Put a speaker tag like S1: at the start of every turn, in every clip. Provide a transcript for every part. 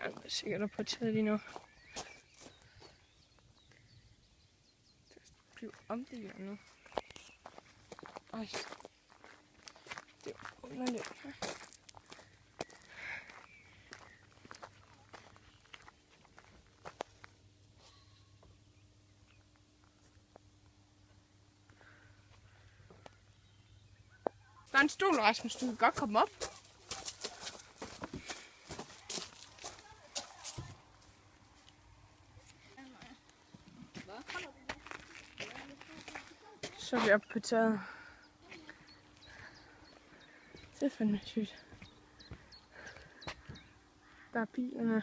S1: Han er sikkert på taget lige nu. Det bliver omdelt nu. Ej. Det er underligt. Der er en stol, Rasmus. Du kan godt komme op. Så er vi oppe på taget. Det er fandme sygt. Der er bilerne.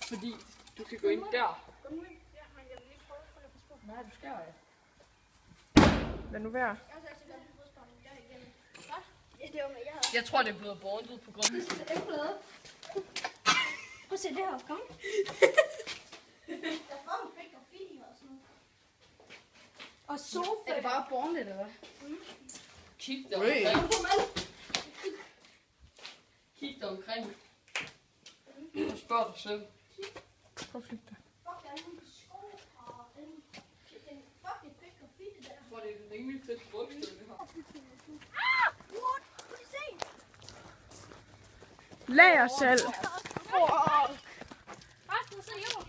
S1: Fordi du kan gå ind der. Nej, du skal jo. Lad nu være. Jeg tror, det er blevet bordet på grund af det.
S2: Det er blevet. Prøv at se det her. Kom. Der får en fik og film og sådan noget. Og sofa.
S3: Er det bare bordet, eller hvad?
S1: Kig der omkring. Kig der omkring. Og spørg dig selv. Prøv at flygte dig.
S2: Fuck, der er nogle sko og den. Fuck, det fik og film der.
S1: Jeg tror, det er en rimelig fedt brugstykke, det her.
S2: What? Prøv at se.
S1: Lad jer selv.
S2: Rasmus og Jo.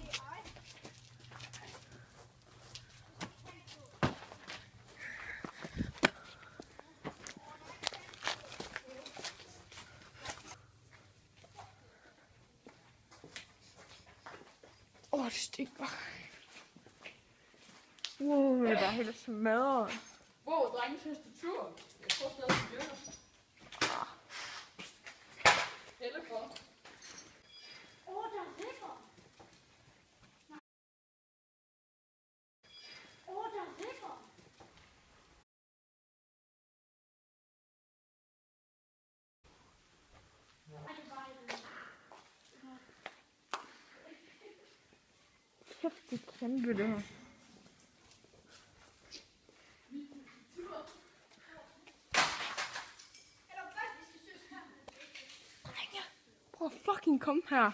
S1: Det stinker. Wow, det er bare helt smadret. Wow, drengens tastatur. Jeg tror stadig, det virker. Helle for.
S2: Der er ripper. Der er ripper.
S1: Kæft, det er kæmpe det her. Prøv at fucking komme her.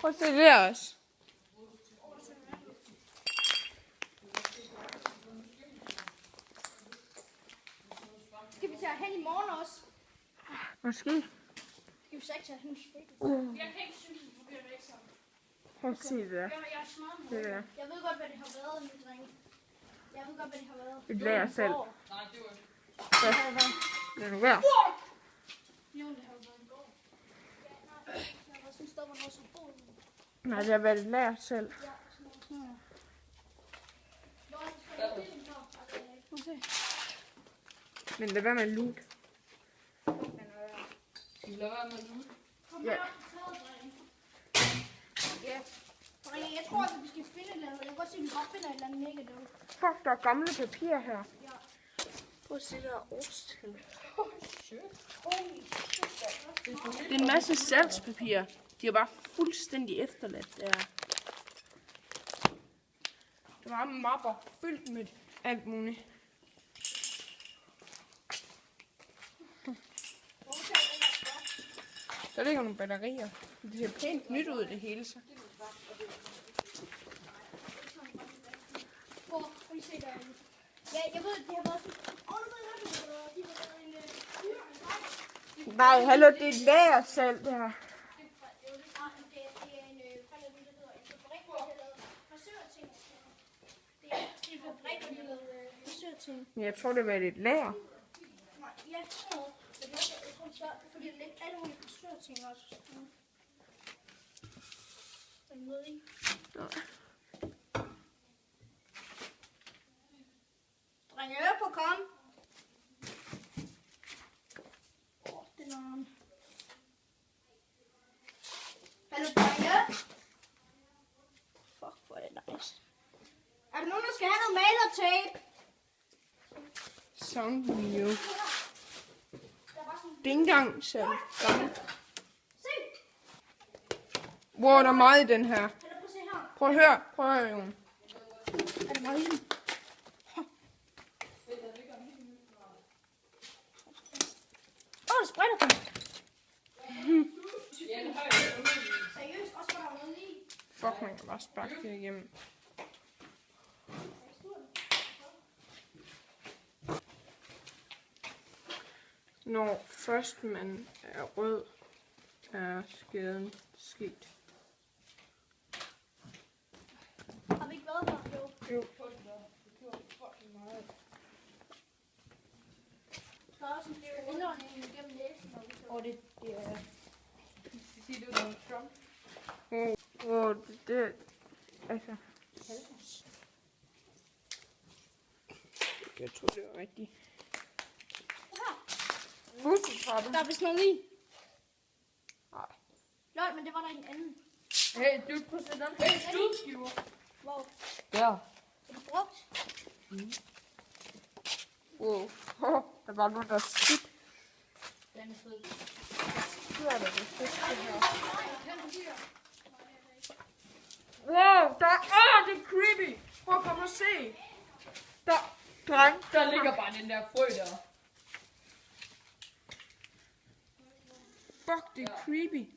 S1: Prøv at se det også.
S2: Skal vi tage hen i morgen også?
S1: Måske.
S2: Skal vi så ikke tage hen i morgen? Jeg kan ikke synes, at det bliver væk sammen.
S1: Prøv at se det der.
S2: Jeg er smart.
S1: Det der.
S2: Jeg ved godt, hvad det har været, min dreng. Jeg ved godt, hvad det har været.
S1: Det lader selv.
S2: Nej,
S1: det var lad nu være.
S2: Jo, det har været en går. Ja, nej, jeg har sådan et sted, hvor der også er bod.
S1: Nej, det har været et lager selv.
S2: Ja, sådan noget. Nå, skal jeg bilen her? Prøv at se.
S1: Men lad være med at loot.
S3: Lad være med nu.
S2: Kom
S1: Ja.
S2: her, taget, dreng. Ja. Drenge, jeg tror, at vi skal finde et eller andet. Jeg kan godt se, at vi godt finder et eller andet mega dumt.
S1: Fuck, der er gamle papir her.
S2: Ja.
S1: Prøv at se, der er årstal.
S2: Holy
S1: Det er en masse salgspapir. De er bare fuldstændig efterladt der. Der var mapper fyldt med alt muligt. Der ligger nogle batterier. Det ser pænt nyt ud det hele så.
S2: Prøv at se derinde. Ja, jeg ved, at det har været sådan... de har været en
S1: Nej, hallo, det er et lager selv det her. Men jeg tror, det var et lager.
S2: Ja, sådan noget. Men jeg tror, det er svært, fordi det er lidt alle mulige frisørting også. Er du med i?
S1: Nej.
S2: Drenge, hør på, kom. Det er noget. Hallo, drenge. Fuck, hvor er det nice. Er der nogen, der skal have noget malertape?
S1: Sound View. Det er ikke engang så gammelt.
S2: Se!
S1: Wow, der er meget i den her.
S2: Prøv at se her.
S1: Prøv at høre, Jon.
S2: Er det meget? Det spretter på. Seriøst, også var der noget lige.
S1: Fuck, man kan bare sparke det igennem. Når først man er rød, er skaden sket.
S2: Har vi ikke været der? Jo.
S1: Jo.
S2: Der er også en indånding gennem næsen.
S3: Og det er... Sige, det var Trump.
S1: Det altså... Jeg tror, det var rigtigt. Musetrappe.
S2: Der er vist noget i.
S1: Nej.
S2: Lol, men det var der i en anden.
S1: Hey, du på sådan en stødskiver.
S2: Wow.
S3: Ja.
S2: Er det brugt?
S1: Wow. Der var nogen, der skidt.
S3: Den er fed.
S1: Så er det fedt, det her. Wow, det er creepy. Prøv at komme og se.
S3: Der ligger bare den der frø der.
S1: Fuck, det er creepy.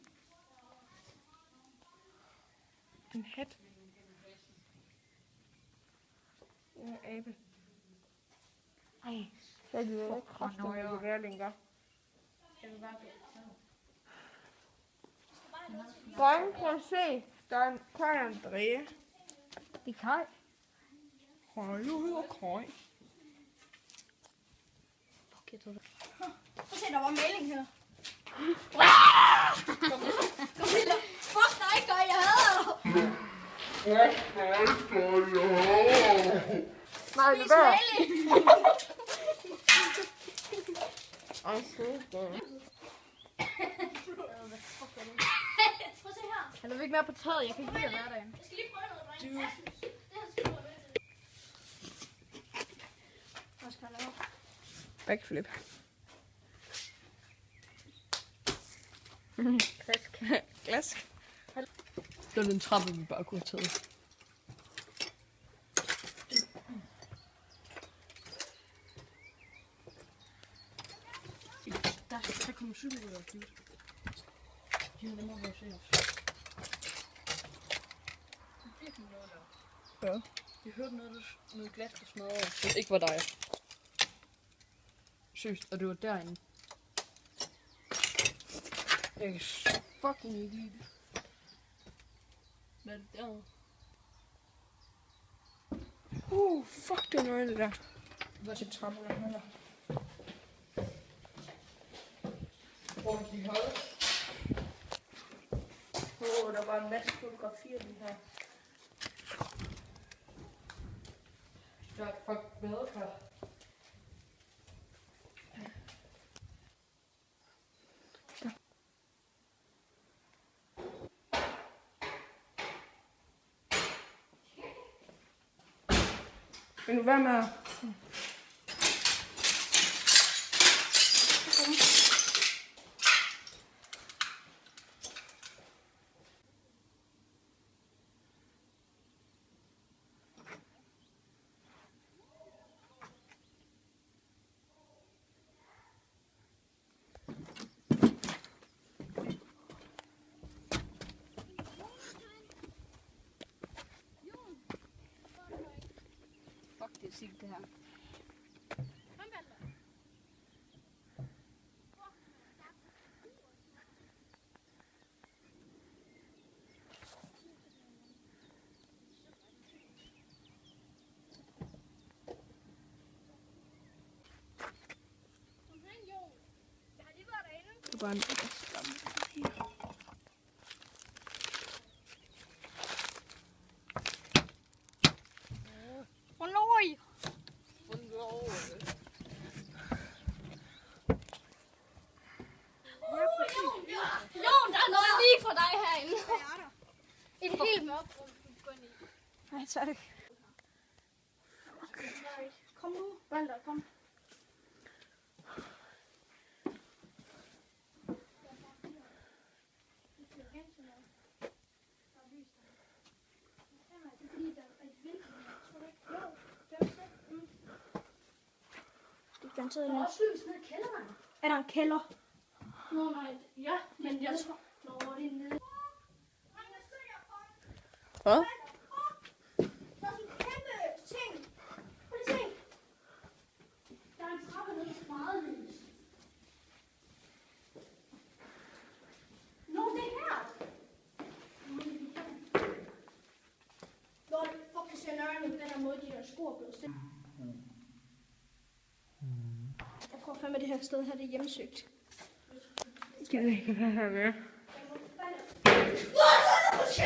S1: En hat. En abe. Ej, så er det jo ikke kraftigt, at det være længere. Dreng, prøv at se. Der er en Kaj Andrea.
S3: Det er Kaj.
S1: Kaj, jeg hedder Kaj.
S3: Fuck, jeg tror det.
S2: Så se, der var melding her. Kom lige. Fuck dig, gør jeg hader dig.
S1: Nej, det
S2: Spis
S1: var.
S2: melding.
S1: Ej, så godt.
S2: Prøv at se her.
S3: Han er ikke mere på taget, jeg kan ikke lide at være derinde.
S2: Jeg skal lige prøve noget, drenge. Det her skal du være med til. Hvad skal jeg lave?
S1: Backflip. Klask. Klask.
S3: Det var den trappe, vi bare kunne have taget. Der kommer cykel ud af det. Ja, det må vi se os.
S1: Ja.
S3: Jeg hørte noget glas, der smadrede. Det ikke var dig. Seriøst, og det var derinde. Jeg kan fucking ikke lide det. Hvad er det derovre?
S1: Fuck, det er noget det der.
S3: Hvad til trappen?
S1: Hvor de holder. Der var en masse fotografier lige her.
S3: Jeg er fucking badekar.
S1: Vil du være med?
S3: Fuck, det er sygt det her.
S1: Det var en masse.
S2: Halløj. Jon, der er noget lige for dig herinde. Hvad er der? Et helt mørkt rum, du går ind i.
S1: Nej, tak.
S2: Kom nu, Balder, kom. Det er fordi, der er et vindue, tror du ikke? garanteret
S3: Der er
S2: en.
S3: også lys nede i kælderen.
S2: Er der en kælder?
S3: Nå nej, ja, men jeg tror... Nå, det er nede.
S1: Hvad?
S2: Der er sådan en kæmpe ting. Prøv lige at se.
S3: Der er en trappe nede til meget lys. Nå, det er her.
S2: Lord, fuck, det ser nøjeren ud, den her måde, de der skor er blevet stillet. Jeg tror fandme, det her sted her, det er hjemsøgt.
S1: Skal vi ikke være her med?
S2: Shit!